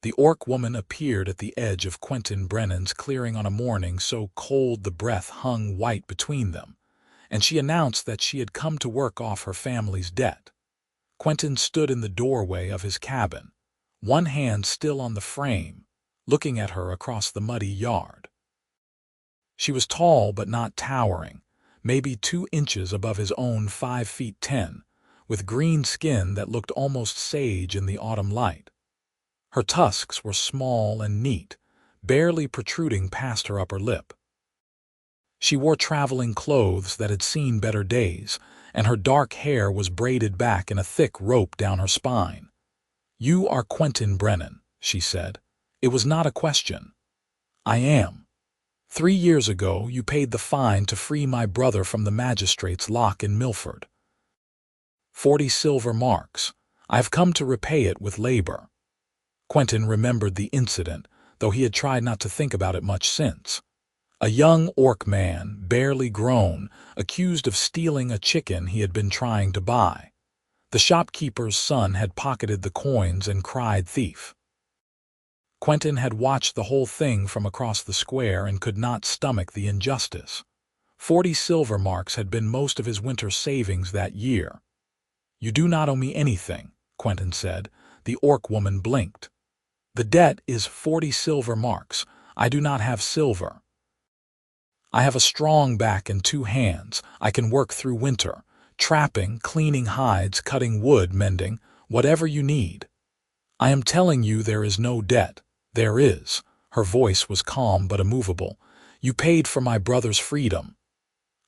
The orc woman appeared at the edge of Quentin Brennan's clearing on a morning so cold the breath hung white between them, and she announced that she had come to work off her family's debt. Quentin stood in the doorway of his cabin, one hand still on the frame, looking at her across the muddy yard. She was tall but not towering, maybe 2 inches above his own 5'10", with green skin that looked almost sage in the autumn light. Her tusks were small and neat, barely protruding past her upper lip. She wore traveling clothes that had seen better days, and her dark hair was braided back in a thick rope down her spine. "You are Quentin Brennan," she said. "It was not a question." "I am. 3 years ago you paid the fine to free my brother from the magistrate's lock in Milford. 40 silver marks. I have come to repay it with labor." Quentin remembered the incident, though he had tried not to think about it much since. A young orc man, barely grown, accused of stealing a chicken he had been trying to buy. The shopkeeper's son had pocketed the coins and cried thief. Quentin had watched the whole thing from across the square and could not stomach the injustice. 40 silver marks had been most of his winter savings that year. "You do not owe me anything," Quentin said. The orc woman blinked. "The debt is 40 silver marks. I do not have silver. I have a strong back and 2 hands. I can work through winter, trapping, cleaning hides, cutting wood, mending, whatever you need. I am telling you there is no debt. There is." Her voice was calm but immovable. "You paid for my brother's freedom.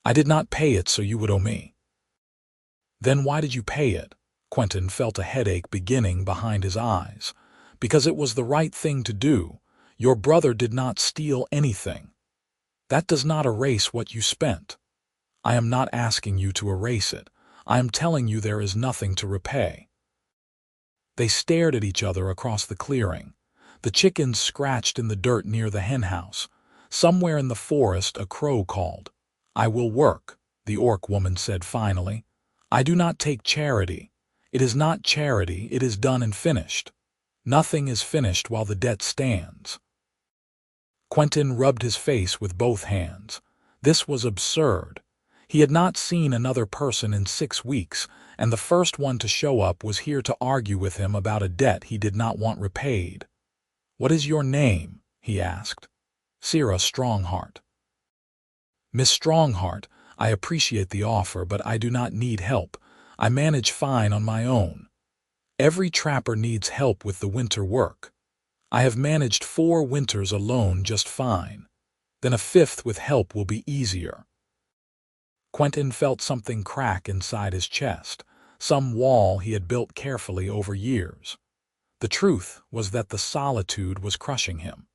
I did not pay it so you would owe me." "Then why did you pay it?" Quentin felt a headache beginning behind his eyes. "Because it was the right thing to do. Your brother did not steal anything. That does not erase what you spent. I am not asking you to erase it. I am telling you there is nothing to repay." They stared at each other across the clearing. The chickens scratched in the dirt near the henhouse. Somewhere in the forest a crow called. "I will work," the orc woman said finally. "I do not take charity. It is not charity, it is done and finished. Nothing is finished while the debt stands." Quentin rubbed his face with both hands. This was absurd. He had not seen another person in 6 weeks, and the first one to show up was here to argue with him about a debt he did not want repaid. "What is your name?" he asked. "Sera Strongheart." "Miss Strongheart, I appreciate the offer, but I do not need help. I manage fine on my own. Every trapper needs help with the winter work. I have managed 4 winters alone just fine. Then a 5th with help will be easier." Quentin felt something crack inside his chest, some wall he had built carefully over years. The truth was that the solitude was crushing him.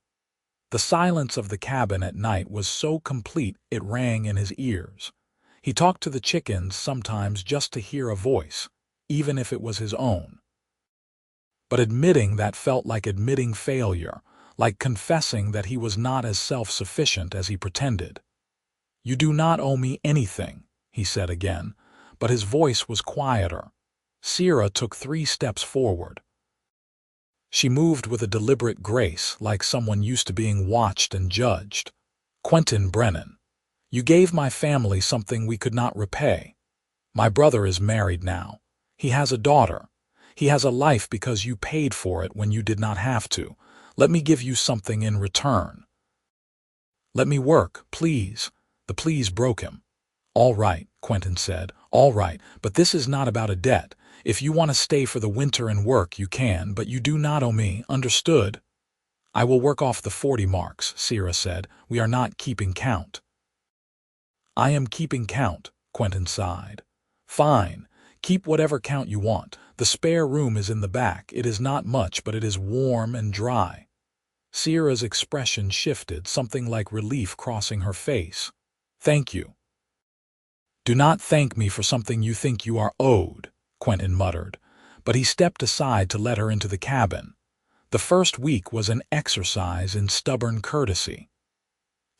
The silence of the cabin at night was so complete it rang in his ears. He talked to the chickens sometimes just to hear a voice, even if it was his own. But admitting that felt like admitting failure, like confessing that he was not as self-sufficient as he pretended. "You do not owe me anything," he said again, but his voice was quieter. Sera took 3 steps forward. She moved with a deliberate grace, like someone used to being watched and judged. "Quentin Brennan, you gave my family something we could not repay. My brother is married now. He has a daughter. He has a life because you paid for it when you did not have to. Let me give you something in return." "Let me work, please." The please broke him. "All right," Quentin said. "All right, but this is not about a debt. If you want to stay for the winter and work, you can, but you do not owe me, understood?" "I will work off the 40 marks," Sera said. "We are not keeping count." "I am keeping count," Quentin sighed. "Fine. Keep whatever count you want. The spare room is in the back. It is not much, but it is warm and dry." Sera's expression shifted, something like relief crossing her face. "Thank you." "Do not thank me for something you think you are owed," Quentin muttered, but he stepped aside to let her into the cabin. The first week was an exercise in stubborn courtesy.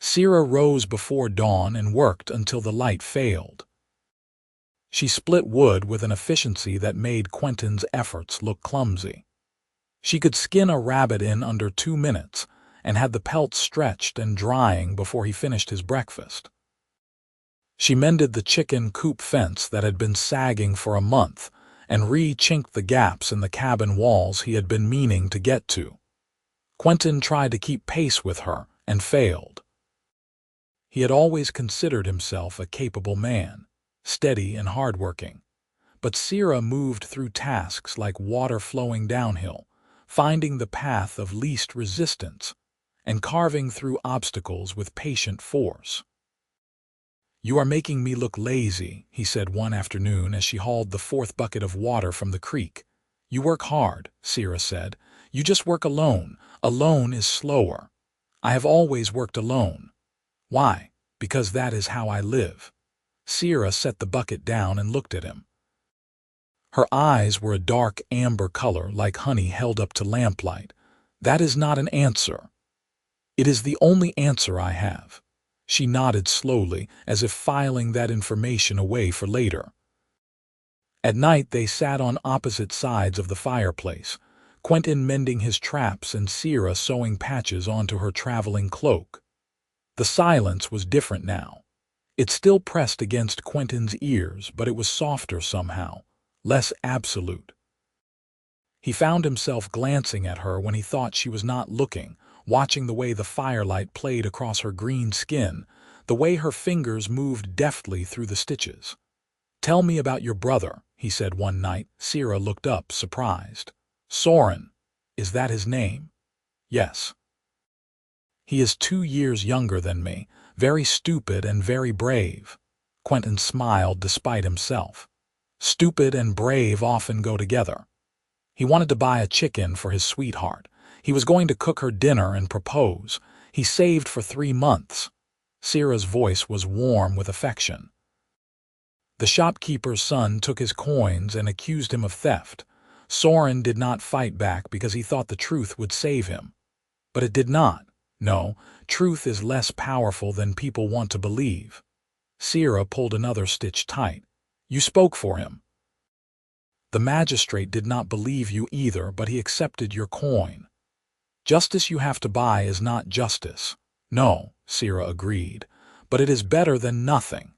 Sera rose before dawn and worked until the light failed. She split wood with an efficiency that made Quentin's efforts look clumsy. She could skin a rabbit in under 2 minutes and had the pelt stretched and drying before he finished his breakfast. She mended the chicken coop fence that had been sagging for a month and re-chinked the gaps in the cabin walls he had been meaning to get to. Quentin tried to keep pace with her and failed. He had always considered himself a capable man, steady and hardworking. But Sera moved through tasks like water flowing downhill, finding the path of least resistance and carving through obstacles with patient force. "You are making me look lazy," he said one afternoon as she hauled the fourth bucket of water from the creek. "You work hard," Sera said. "You just work alone. Alone is slower. I have always worked alone." "Why?" "Because that is how I live." Sera set the bucket down and looked at him. Her eyes were a dark amber color like honey held up to lamplight. "That is not an answer." "It is the only answer I have." She nodded slowly, as if filing that information away for later. At night they sat on opposite sides of the fireplace, Quentin mending his traps and Sera sewing patches onto her traveling cloak. The silence was different now. It still pressed against Quentin's ears, but it was softer somehow, less absolute. He found himself glancing at her when he thought she was not looking, watching the way the firelight played across her green skin, the way her fingers moved deftly through the stitches. "Tell me about your brother," he said one night. Sera looked up, surprised. "Soren. Is that his name?" "Yes." "He is 2 years younger than me, very stupid and very brave." Quentin smiled despite himself. Stupid and brave often go together. He wanted to buy a chicken for his sweetheart. He was going to cook her dinner and propose. He saved for 3 months. Sera's voice was warm with affection. The shopkeeper's son took his coins and accused him of theft. Soren did not fight back because he thought the truth would save him. But it did not. No, truth is less powerful than people want to believe. Sera pulled another stitch tight. "You spoke for him." "The magistrate did not believe you either, but he accepted your coin." "Justice you have to buy is not justice." "No," Sera agreed, "but it is better than nothing."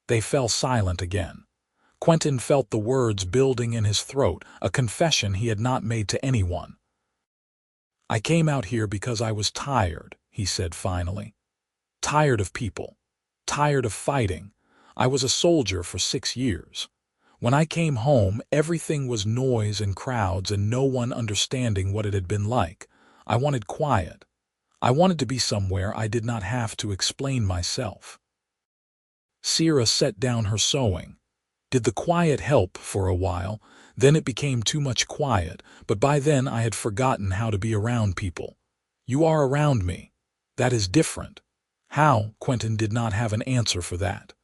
They fell silent again. Quentin felt the words building in his throat, a confession he had not made to anyone. "I came out here because I was tired," he said finally. "Tired of people. Tired of fighting. I was a soldier for 6 years. When I came home, everything was noise and crowds and no one understanding what it had been like. I wanted quiet. I wanted to be somewhere I did not have to explain myself." Sera set down her sewing. "Did the quiet help for a while? Then it became too much quiet, but by then I had forgotten how to be around people. You are around me. That is different." How? Quentin did not have an answer for that.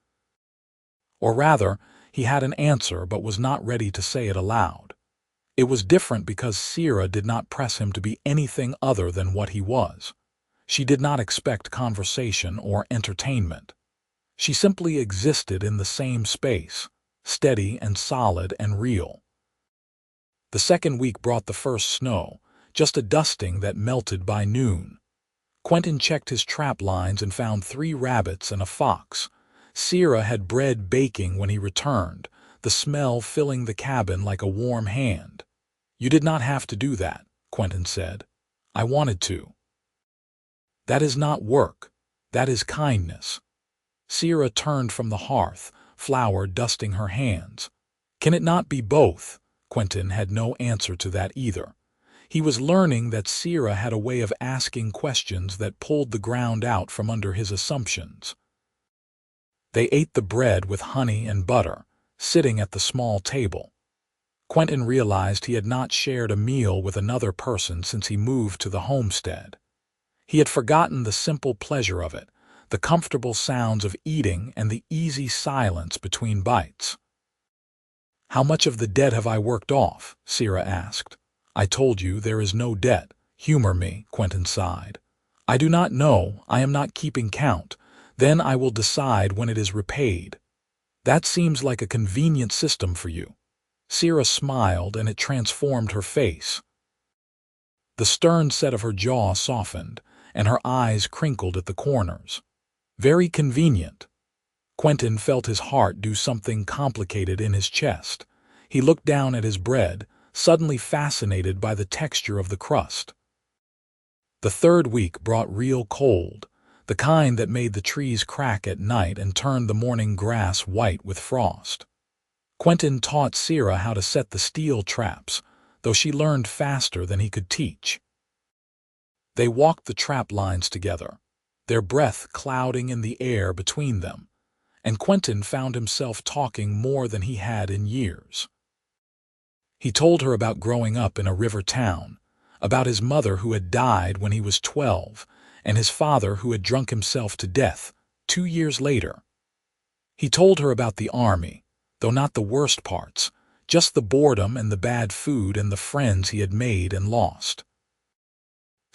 Or rather, he had an answer but was not ready to say it aloud. It was different because Sera did not press him to be anything other than what he was. She did not expect conversation or entertainment. She simply existed in the same space, steady and solid and real. The second week brought the first snow, just a dusting that melted by noon. Quentin checked his trap lines and found 3 rabbits and a fox. Sera had bread baking when he returned, the smell filling the cabin like a warm hand. "You did not have to do that," Quentin said. "I wanted to." "That is not work. That is kindness." Sera turned from the hearth, flour dusting her hands. "Can it not be both?" Quentin had no answer to that either. He was learning that Sera had a way of asking questions that pulled the ground out from under his assumptions. They ate the bread with honey and butter, sitting at the small table. Quentin realized he had not shared a meal with another person since he moved to the homestead. He had forgotten the simple pleasure of it, the comfortable sounds of eating and the easy silence between bites. "How much of the debt have I worked off?" Sera asked. "I told you there is no debt. Humor me," Quentin sighed. "I do not know. I am not keeping count. Then I will decide when it is repaid." "That seems like a convenient system for you." Sera smiled and it transformed her face. The stern set of her jaw softened, and her eyes crinkled at the corners. Very convenient. Quentin felt his heart do something complicated in his chest. He looked down at his bread, suddenly fascinated by the texture of the crust. The third week brought real cold, the kind that made the trees crack at night and turned the morning grass white with frost. Quentin taught Sera how to set the steel traps, though she learned faster than he could teach. They walked the trap lines together, their breath clouding in the air between them, and Quentin found himself talking more than he had in years. He told her about growing up in a river town, about his mother who had died when he was 12, and his father who had drunk himself to death 2 years later. He told her about the army, though not the worst parts, just the boredom and the bad food and the friends he had made and lost.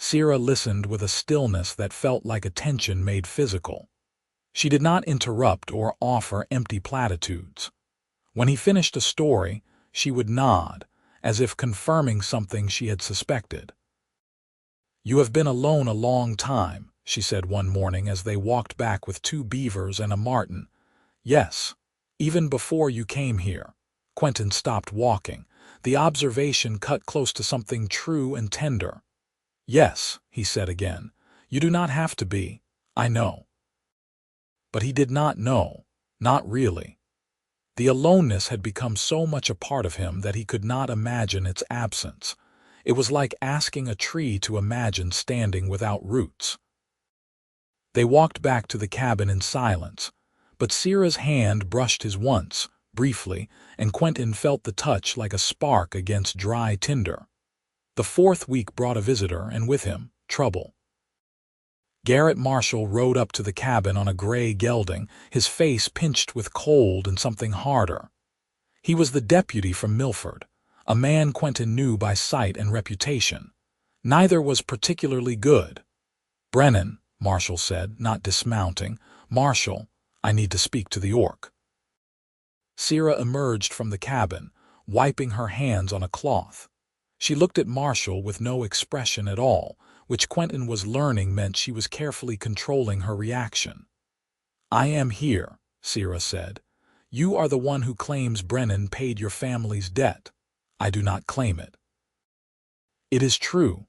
Sera listened with a stillness that felt like attention made physical. She did not interrupt or offer empty platitudes. When he finished a story, she would nod, as if confirming something she had suspected. "You have been alone a long time," she said one morning as they walked back with 2 beavers and a marten. "Yes, even before you came here." Quentin stopped walking. The observation cut close to something true and tender. "Yes," he said again, "you do not have to be. I know." But he did not know, not really. The aloneness had become so much a part of him that he could not imagine its absence. It was like asking a tree to imagine standing without roots. They walked back to the cabin in silence, but Sera's hand brushed his once, briefly, and Quentin felt the touch like a spark against dry tinder. The 4th week brought a visitor, and with him, trouble. Garrett Marshall rode up to the cabin on a gray gelding, his face pinched with cold and something harder. He was the deputy from Milford, a man Quentin knew by sight and reputation. Neither was particularly good. "Brennan," Marshall said, not dismounting. "Marshall, I need to speak to the orc." Sera emerged from the cabin, wiping her hands on a cloth. She looked at Marshall with no expression at all, which Quentin was learning meant she was carefully controlling her reaction. "I am here," Sera said. "You are the one who claims Brennan paid your family's debt. I do not claim it." "It is true."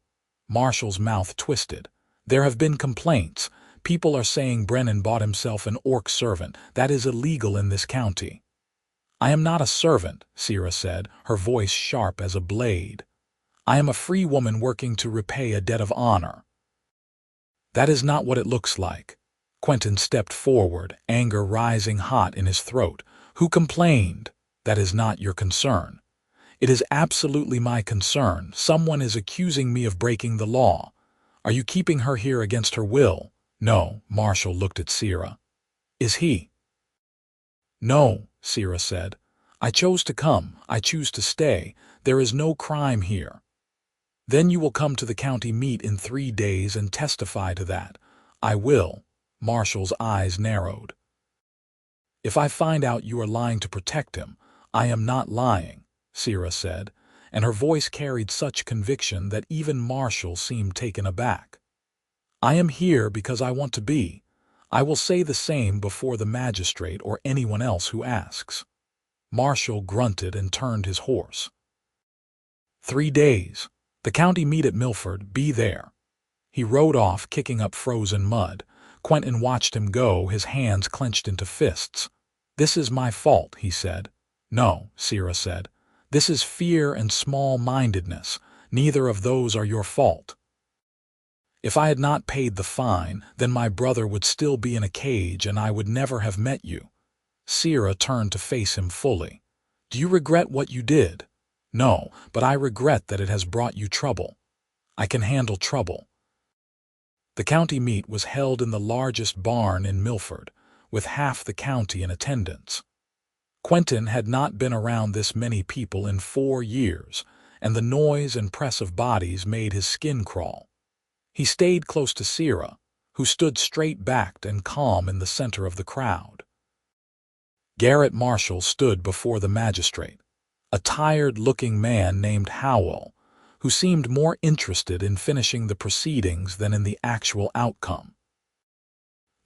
Marshall's mouth twisted. "There have been complaints. People are saying Brennan bought himself an orc servant. That is illegal in this county." "I am not a servant," Sera said, her voice sharp as a blade. "I am a free woman working to repay a debt of honor." "That is not what it looks like." Quentin stepped forward, anger rising hot in his throat. "Who complained? That is not your concern." "It is absolutely my concern. Someone is accusing me of breaking the law. Are you keeping her here against her will?" "No," Marshall looked at Sera. "Is he?" "No," Sera said. "I chose to come. I choose to stay. There is no crime here." "Then you will come to the county meet in 3 days and testify to that." "I will." Marshall's eyes narrowed. "If I find out you are lying to protect him, I am not lying," Sera said, and her voice carried such conviction that even Marshall seemed taken aback. "I am here because I want to be. I will say the same before the magistrate or anyone else who asks." Marshall grunted and turned his horse. 3 days. The county meet at Milford. Be there." He rode off, kicking up frozen mud. Quentin watched him go, his hands clenched into fists. "This is my fault," he said. "No," Sera said. "This is fear and small-mindedness. Neither of those are your fault. If I had not paid the fine, then my brother would still be in a cage and I would never have met you." Sera turned to face him fully. "Do you regret what you did?" "No, but I regret that it has brought you trouble." "I can handle trouble." The county meet was held in the largest barn in Milford, with half the county in attendance. Quentin had not been around this many people in 4 years, and the noise and press of bodies made his skin crawl. He stayed close to Sera, who stood straight-backed and calm in the center of the crowd. Garrett Marshall stood before the magistrate, a tired-looking man named Howell, who seemed more interested in finishing the proceedings than in the actual outcome.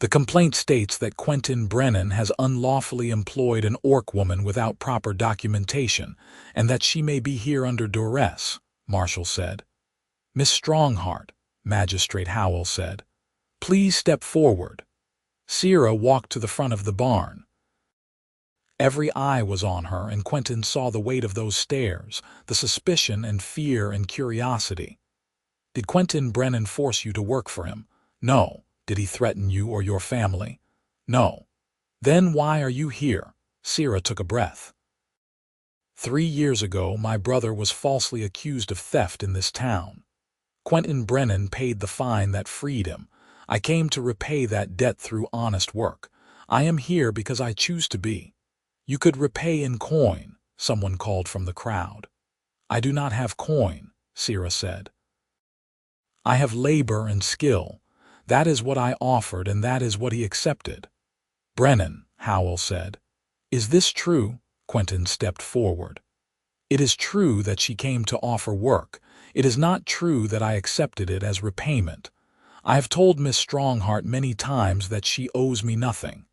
The complaint states that Quentin Brennan has unlawfully employed an orc woman without proper documentation, and that she may be here under duress, Marshall said. Miss Strongheart, Magistrate Howell said, please step forward. Sera walked to the front of the barn. Every eye was on her, and Quentin saw the weight of those stares, the suspicion and fear and curiosity. Did Quentin Brennan force you to work for him? No. Did he threaten you or your family? No. Then why are you here? Sera took a breath. 3 years ago, my brother was falsely accused of theft in this town. Quentin Brennan paid the fine that freed him. I came to repay that debt through honest work. I am here because I choose to be. You could repay in coin, someone called from the crowd. I do not have coin, Sera said. I have labor and skill. That is what I offered, and that is what he accepted. Brennan, Howell said. Is this true? Quentin stepped forward. It is true that she came to offer work. It is not true that I accepted it as repayment. I have told Miss Strongheart many times that she owes me nothing.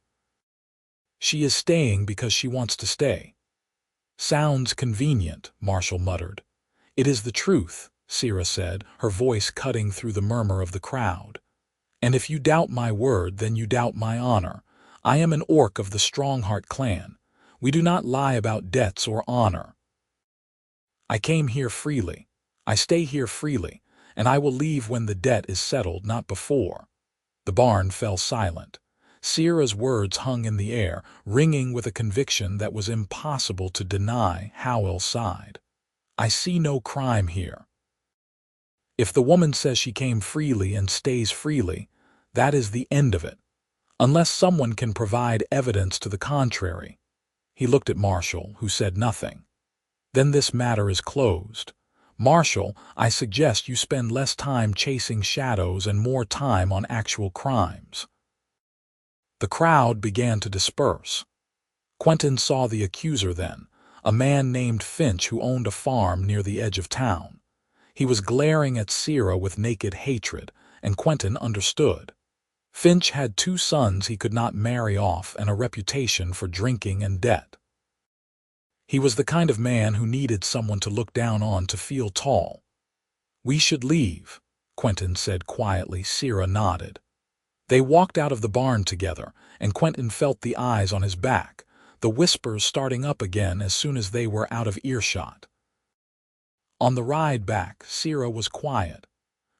She is staying because she wants to stay. Sounds convenient, Marshall muttered. It is the truth, Sera said, her voice cutting through the murmur of the crowd. And if you doubt my word, then you doubt my honor. I am an orc of the Strongheart clan. We do not lie about debts or honor. I came here freely. I stay here freely, and I will leave when the debt is settled, not before. The barn fell silent. Sera's words hung in the air, ringing with a conviction that was impossible to deny. Howell sighed. I see no crime here. If the woman says she came freely and stays freely, that is the end of it, unless someone can provide evidence to the contrary. He looked at Marshall, who said nothing. Then this matter is closed. Marshall, I suggest you spend less time chasing shadows and more time on actual crimes. The crowd began to disperse. Quentin saw the accuser then, a man named Finch who owned a farm near the edge of town. He was glaring at Sera with naked hatred, and Quentin understood. Finch had 2 sons he could not marry off and a reputation for drinking and debt. He was the kind of man who needed someone to look down on to feel tall. We should leave, Quentin said quietly. Sera nodded. They walked out of the barn together, and Quentin felt the eyes on his back, the whispers starting up again as soon as they were out of earshot. On the ride back, Sera was quiet.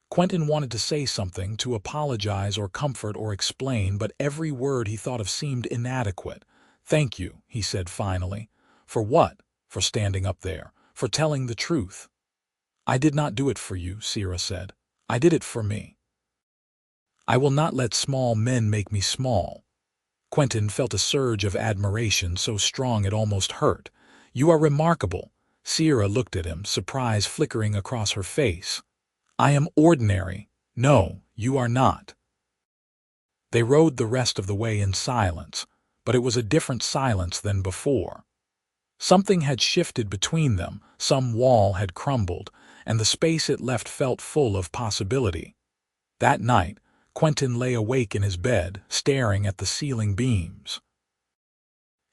Quentin wanted to say something, to apologize or comfort or explain, but every word he thought of seemed inadequate. Thank you, he said finally. For what? For standing up there, for telling the truth. I did not do it for you, Sera said. I did it for me. I will not let small men make me small. Quentin felt a surge of admiration so strong it almost hurt. You are remarkable. Sera looked at him, surprise flickering across her face. I am ordinary. No, you are not. They rode the rest of the way in silence, but it was a different silence than before. Something had shifted between them, some wall had crumbled, and the space it left felt full of possibility. That night, Quentin lay awake in his bed, staring at the ceiling beams.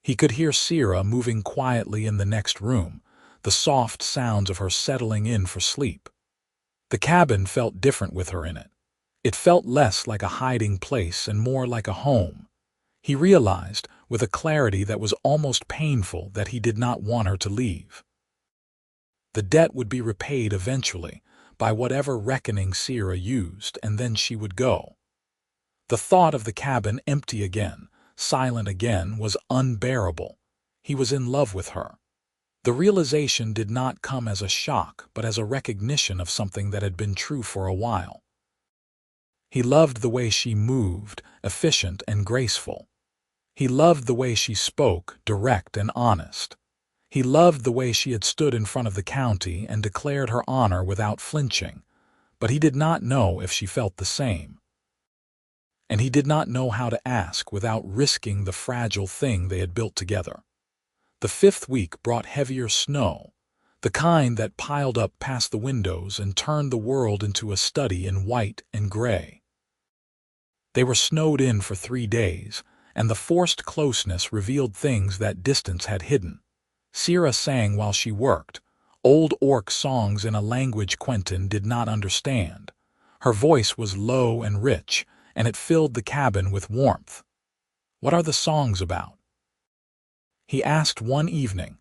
He could hear Sera moving quietly in the next room, the soft sounds of her settling in for sleep. The cabin felt different with her in it. It felt less like a hiding place and more like a home. He realized, with a clarity that was almost painful, that he did not want her to leave. The debt would be repaid eventually, by whatever reckoning Sera used, and then she would go. The thought of the cabin empty again, silent again, was unbearable. He was in love with her. The realization did not come as a shock, but as a recognition of something that had been true for a while. He loved the way she moved, efficient and graceful. He loved the way she spoke, direct and honest. He loved the way she had stood in front of the county and declared her honor without flinching, but he did not know if she felt the same. And he did not know how to ask without risking the fragile thing they had built together. The 5th week brought heavier snow. the kind that piled up past the windows and turned the world into a study in white and gray. They were snowed in for 3 days, and the forced closeness revealed things that distance had hidden. Sera sang while she worked, old orc songs in a language Quentin did not understand. Her voice was low and rich, and it filled the cabin with warmth. "What are the songs about?" he asked one evening.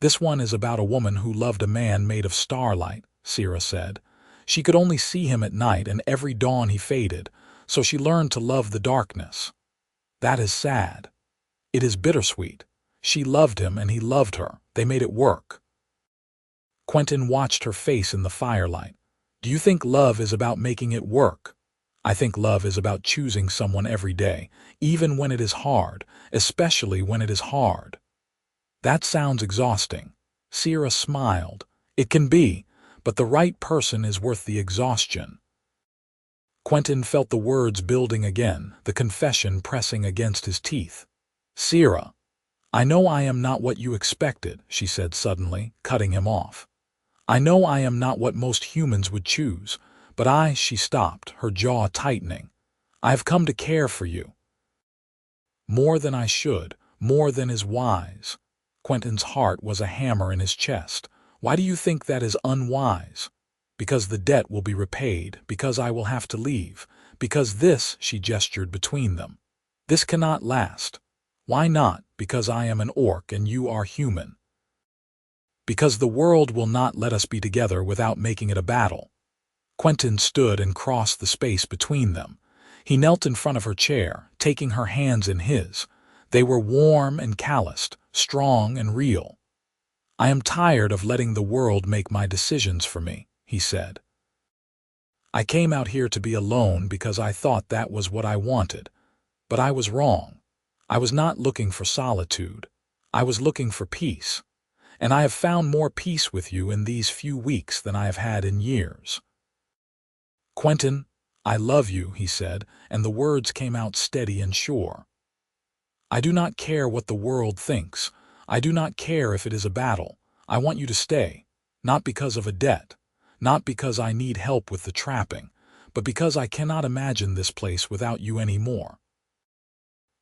"This one is about a woman who loved a man made of starlight," Sera said. "She could only see him at night, and every dawn he faded, so she learned to love the darkness. That is sad. It is bittersweet. She loved him and he loved her. They made it work." Quentin watched her face in the firelight. "Do you think love is about making it work?" "I think love is about choosing someone every day, even when it is hard, especially when it is hard." "That sounds exhausting." Sera smiled. "It can be, but the right person is worth the exhaustion." Quentin felt the words building again, the confession pressing against his teeth. "Sera, I know I am not what you expected," she said suddenly, cutting him off. "I know I am not what most humans would choose, but she stopped, her jaw tightening. "I have come to care for you. More than I should, more than is wise." Quentin's heart was a hammer in his chest. "Why do you think that is unwise?" "Because the debt will be repaid, because I will have to leave, because this," she gestured between them, "this cannot last." "Why not?" "Because I am an orc and you are human. Because the world will not let us be together without making it a battle." Quentin stood and crossed the space between them. He knelt in front of her chair, taking her hands in his. They were warm and calloused, strong and real. "I am tired of letting the world make my decisions for me," he said. "I came out here to be alone because I thought that was what I wanted. But I was wrong. I was not looking for solitude. I was looking for peace. And I have found more peace with you in these few weeks than I have had in years." "Quentin, I love you," he said, and the words came out steady and sure. "I do not care what the world thinks. I do not care if it is a battle. I want you to stay, not because of a debt, not because I need help with the trapping, but because I cannot imagine this place without you anymore."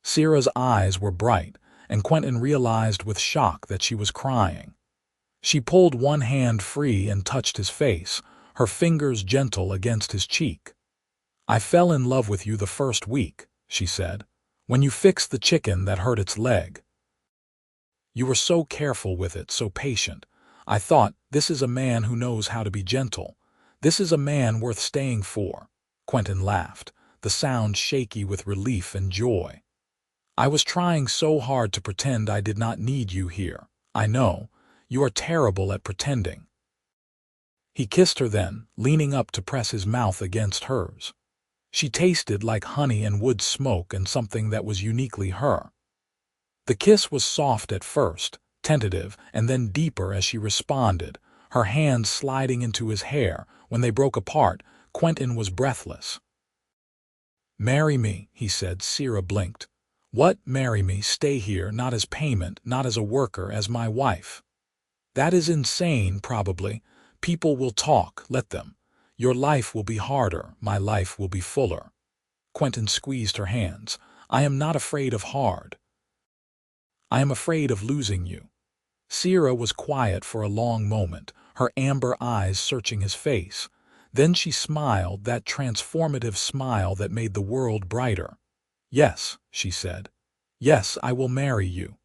Sera's eyes were bright, and Quentin realized with shock that she was crying. She pulled one hand free and touched his face, her fingers gentle against his cheek. "I fell in love with you the first week," she said, "when you fixed the chicken that hurt its leg. You were so careful with it, so patient. I thought, this is a man who knows how to be gentle. This is a man worth staying for." Quentin laughed, the sound shaky with relief and joy. "I was trying so hard to pretend I did not need you here. I know. You are terrible at pretending." He kissed her then, leaning up to press his mouth against hers. She tasted like honey and wood smoke and something that was uniquely her. The kiss was soft at first, tentative, and then deeper as she responded, her hands sliding into his hair. When they broke apart, Quentin was breathless. "Marry me," he said. Sera blinked. "What? Marry me, stay here, not as payment, not as a worker, as my wife." "That is insane, probably. People will talk, let them. Your life will be harder, my life will be fuller." Quentin squeezed her hands. "I am not afraid of hard. I am afraid of losing you." Sera was quiet for a long moment, her amber eyes searching his face. Then she smiled, that transformative smile that made the world brighter. "Yes," she said. "Yes, I will marry you."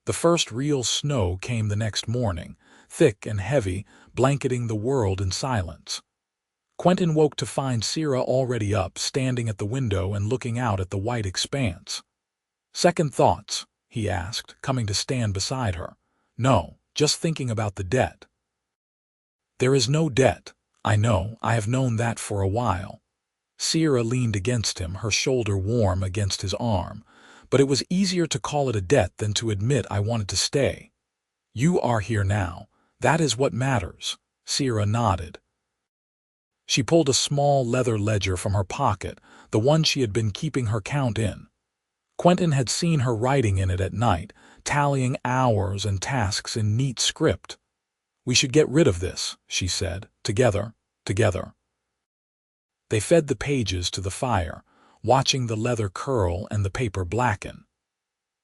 The first real snow came the next morning, thick and heavy, blanketing the world in silence. Quentin woke to find Sera already up, standing at the window and looking out at the white expanse. "Second thoughts?" he asked, coming to stand beside her. "No, just thinking about the debt." "There is no debt. I know, I have known that for a while." Sera leaned against him, her shoulder warm against his arm. "But it was easier to call it a debt than to admit I wanted to stay. You are here now. That is what matters." Sera nodded. She pulled a small leather ledger from her pocket, the one she had been keeping her count in. Quentin had seen her writing in it at night, tallying hours and tasks in neat script. "We should get rid of this," she said. "Together, together." They fed the pages to the fire, watching the leather curl and the paper blacken.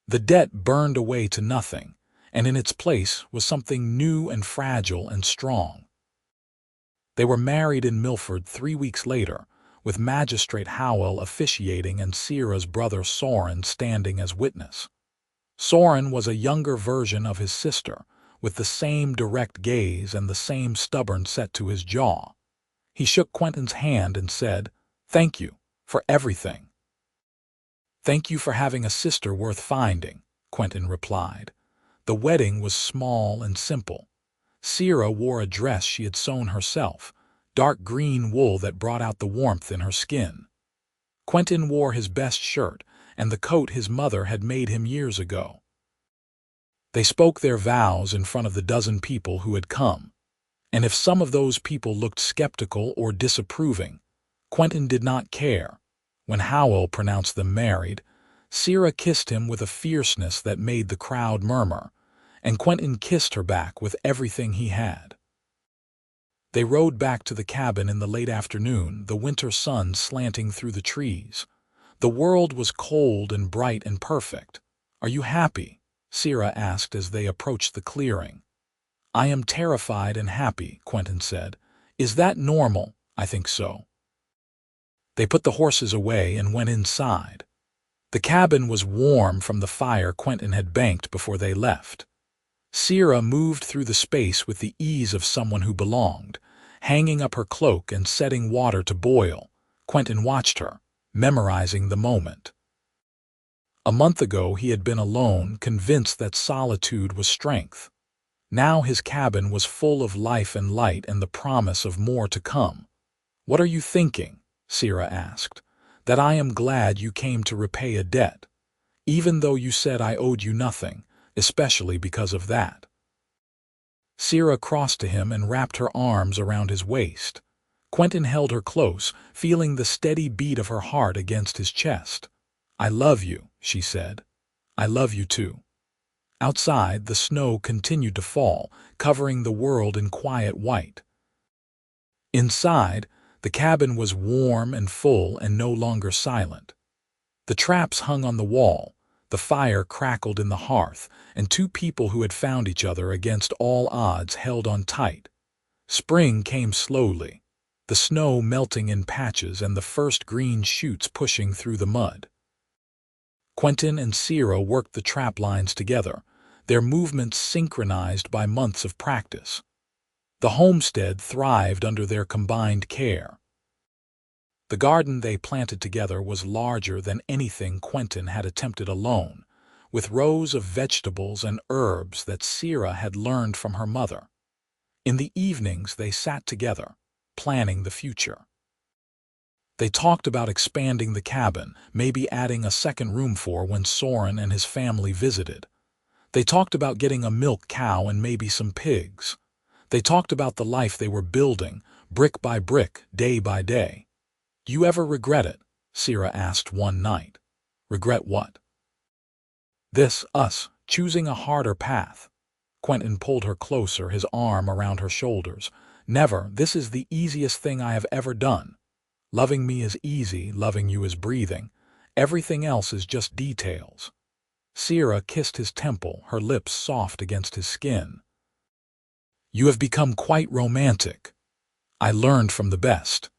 The debt burned away to nothing, and in its place was something new and fragile and strong. They were married in Milford 3 weeks later, with Magistrate Howell officiating and Sera's brother Soren standing as witness. Soren was a younger version of his sister, with the same direct gaze and the same stubborn set to his jaw. He shook Quentin's hand and said, "Thank you for everything." "Thank you for having a sister worth finding," Quentin replied. The wedding was small and simple. Sera wore a dress she had sewn herself, dark green wool that brought out the warmth in her skin. Quentin wore his best shirt and the coat his mother had made him years ago. They spoke their vows in front of the dozen people who had come, and if some of those people looked skeptical or disapproving, Quentin did not care. When Howell pronounced them married, Sera kissed him with a fierceness that made the crowd murmur, and Quentin kissed her back with everything he had. They rode back to the cabin in the late afternoon, the winter sun slanting through the trees. The world was cold and bright and perfect. "Are you happy?" Sera asked as they approached the clearing. "I am terrified and happy," Quentin said. "Is that normal?" "I think so." They put the horses away and went inside. The cabin was warm from the fire Quentin had banked before they left. Sera moved through the space with the ease of someone who belonged, hanging up her cloak and setting water to boil. Quentin watched her, memorizing the moment. A month ago he had been alone, convinced that solitude was strength. Now his cabin was full of life and light and the promise of more to come. "What are you thinking?" Sera asked. "That I am glad you came to repay a debt, even though you said I owed you nothing, especially because of that." Sera crossed to him and wrapped her arms around his waist. Quentin held her close, feeling the steady beat of her heart against his chest. "I love you," she said. "I love you too." Outside, the snow continued to fall, covering the world in quiet white. Inside, the cabin was warm and full and no longer silent. The traps hung on the wall, the fire crackled in the hearth, and two people who had found each other against all odds held on tight. Spring came slowly, the snow melting in patches and the first green shoots pushing through the mud. Quentin and Sera worked the trap lines together, their movements synchronized by months of practice. The homestead thrived under their combined care. The garden they planted together was larger than anything Quentin had attempted alone, with rows of vegetables and herbs that Sera had learned from her mother. In the evenings they sat together, planning the future. They talked about expanding the cabin, maybe adding a second room for when Soren and his family visited. They talked about getting a milk cow and maybe some pigs. They talked about the life they were building, brick by brick, day by day. "Do you ever regret it?" Sera asked one night. "Regret what?" Us, choosing a harder path." Quentin pulled her closer, his arm around her shoulders. "Never. This is the easiest thing I have ever done. Loving me is easy, loving you is breathing. Everything else is just details." Sera kissed his temple, her lips soft against his skin. "You have become quite romantic." "I learned from the best."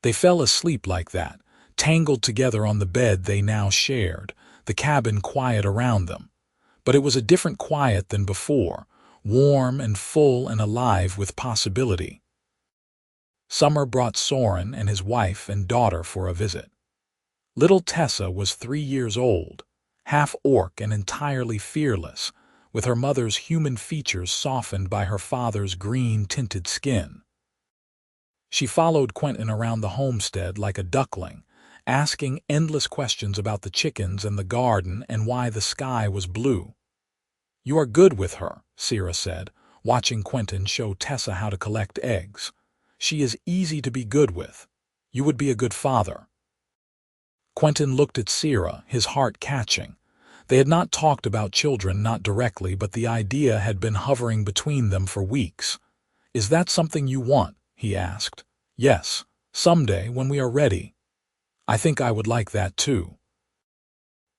They fell asleep like that, tangled together on the bed they now shared, the cabin quiet around them. But it was a different quiet than before, warm and full and alive with possibility. Summer brought Soren and his wife and daughter for a visit. Little Tessa was 3 years old, half orc and entirely fearless, with her mother's human features softened by her father's green-tinted skin. She followed Quentin around the homestead like a duckling, asking endless questions about the chickens and the garden and why the sky was blue. "You are good with her," Sera said, watching Quentin show Tessa how to collect eggs. "She is easy to be good with. You would be a good father." Quentin looked at Sera, his heart catching. They had not talked about children, not directly, but the idea had been hovering between them for weeks. "Is that something you want?" he asked. "Yes, someday when we are ready. I think I would like that too."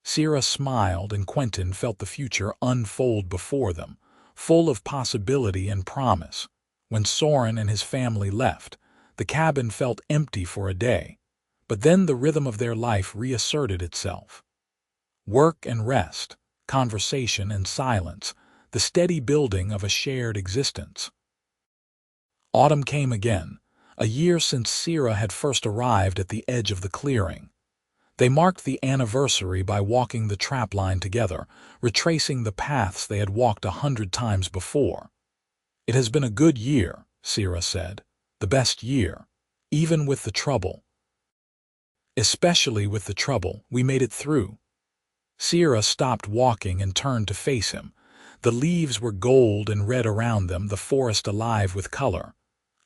Sera smiled, and Quentin felt the future unfold before them, full of possibility and promise. When Soren and his family left, the cabin felt empty for a day, but then the rhythm of their life reasserted itself. Work and rest, conversation and silence, the steady building of a shared existence. Autumn came again, a year since Sera had first arrived at the edge of the clearing. They marked the anniversary by walking the trapline together, retracing the paths they had walked 100 times before. "It has been a good year," Sera said. "The best year. Even with the trouble." "Especially with the trouble, we made it through." Sera stopped walking and turned to face him. The leaves were gold and red around them, the forest alive with color.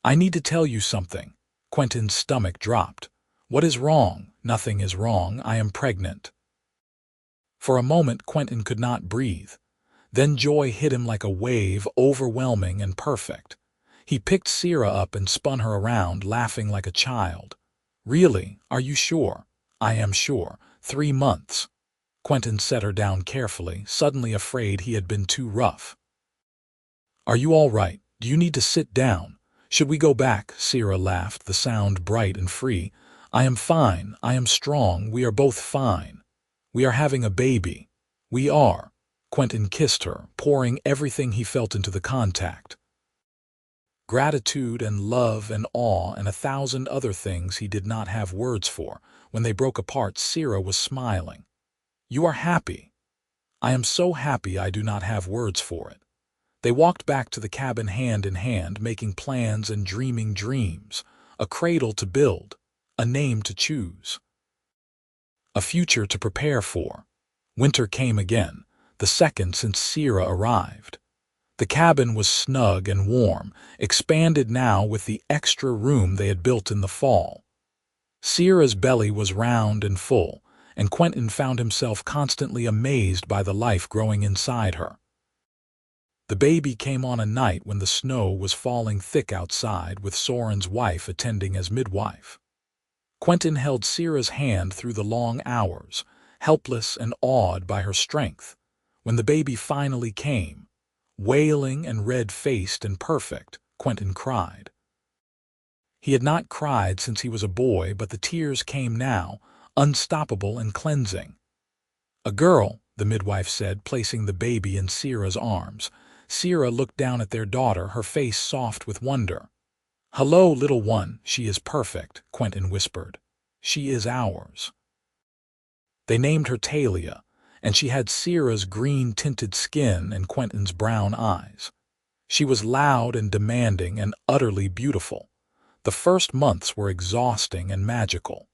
"I need to tell you something." Quentin's stomach dropped. "What is wrong?" "Nothing is wrong. I am pregnant." For a moment Quentin could not breathe. Then joy hit him like a wave, overwhelming and perfect. He picked Sera up and spun her around, laughing like a child. "Really? Are you sure?" "I am sure. 3 months." Quentin set her down carefully, suddenly afraid he had been too rough. "Are you all right? Do you need to sit down? Should we go back?" Sera laughed, the sound bright and free. "I am fine. I am strong. We are both fine. We are having a baby." "We are." Quentin kissed her, pouring everything he felt into the contact. Gratitude and love and awe and 1,000 other things he did not have words for. When they broke apart, Sera was smiling. "You are happy." "I am so happy I do not have words for it." They walked back to the cabin hand in hand, making plans and dreaming dreams. A cradle to build, a name to choose, a future to prepare for. Winter came again, the second since Sera arrived. The cabin was snug and warm, expanded now with the extra room they had built in the fall. Sera's belly was round and full, and Quentin found himself constantly amazed by the life growing inside her. The baby came on a night when the snow was falling thick outside, with Soren's wife attending as midwife. Quentin held Sera's hand through the long hours, helpless and awed by her strength. When the baby finally came, wailing and red-faced and perfect, Quentin cried. He had not cried since he was a boy, but the tears came now, unstoppable and cleansing. "A girl," the midwife said, placing the baby in Sera's arms. Sera looked down at their daughter, her face soft with wonder. "Hello, little one. She is perfect," Quentin whispered. "She is ours." They named her Talia, and she had Sera's green-tinted skin and Quentin's brown eyes. She was loud and demanding and utterly beautiful. The first months were exhausting and magical.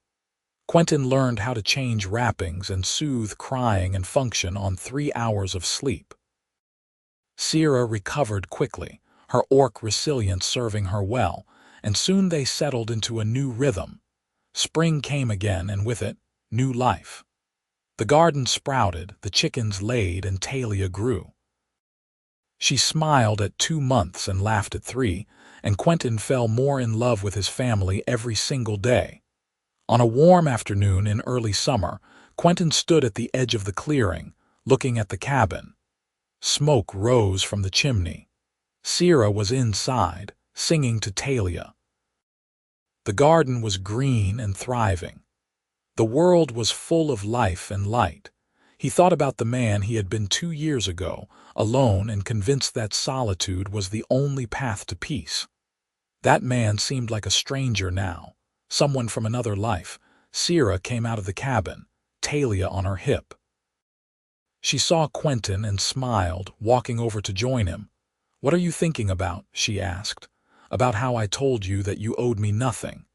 Quentin learned how to change wrappings and soothe crying and function on 3 hours of sleep. Sera recovered quickly, her orc resilience serving her well, and soon they settled into a new rhythm. Spring came again, and with it, new life. The garden sprouted, the chickens laid, and Talia grew. She smiled at 2 months and laughed at 3, and Quentin fell more in love with his family every single day. On a warm afternoon in early summer, Quentin stood at the edge of the clearing, looking at the cabin. Smoke rose from the chimney. Sera was inside, singing to Talia. The garden was green and thriving. The world was full of life and light. He thought about the man he had been 2 years ago, alone and convinced that solitude was the only path to peace. That man seemed like a stranger now, someone from another life. Sera came out of the cabin, Talia on her hip. She saw Quentin and smiled, walking over to join him. "What are you thinking about?" she asked. "About how I told you that you owed me nothing.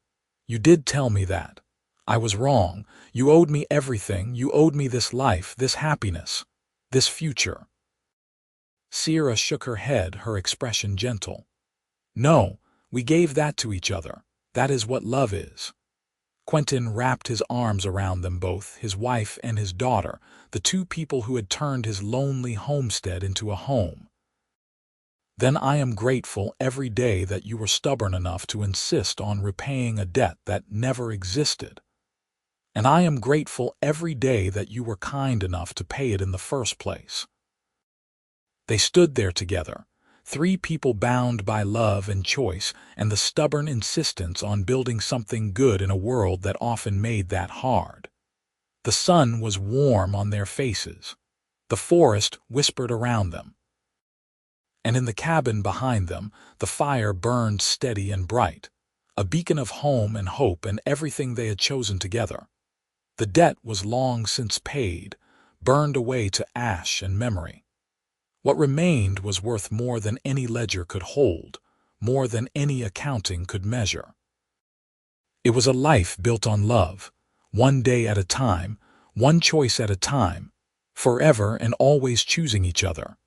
You did tell me that. I was wrong. You owed me everything. You owed me this life, this happiness, this future." Sera shook her head, her expression gentle. "No, we gave that to each other. That is what love is." Quentin wrapped his arms around them both, his wife and his daughter, the 2 people who had turned his lonely homestead into a home. Then I am grateful every day that you were stubborn enough to insist on repaying a debt that never existed. And I am grateful every day that you were kind enough to pay it in the first place. They stood there together, three people bound by love and choice and the stubborn insistence on building something good in a world that often made that hard. The sun was warm on their faces. The forest whispered around them. And in the cabin behind them, the fire burned steady and bright, a beacon of home and hope and everything they had chosen together. The debt was long since paid, burned away to ash and memory. What remained was worth more than any ledger could hold, more than any accounting could measure. It was a life built on love, one day at a time, one choice at a time, forever and always choosing each other.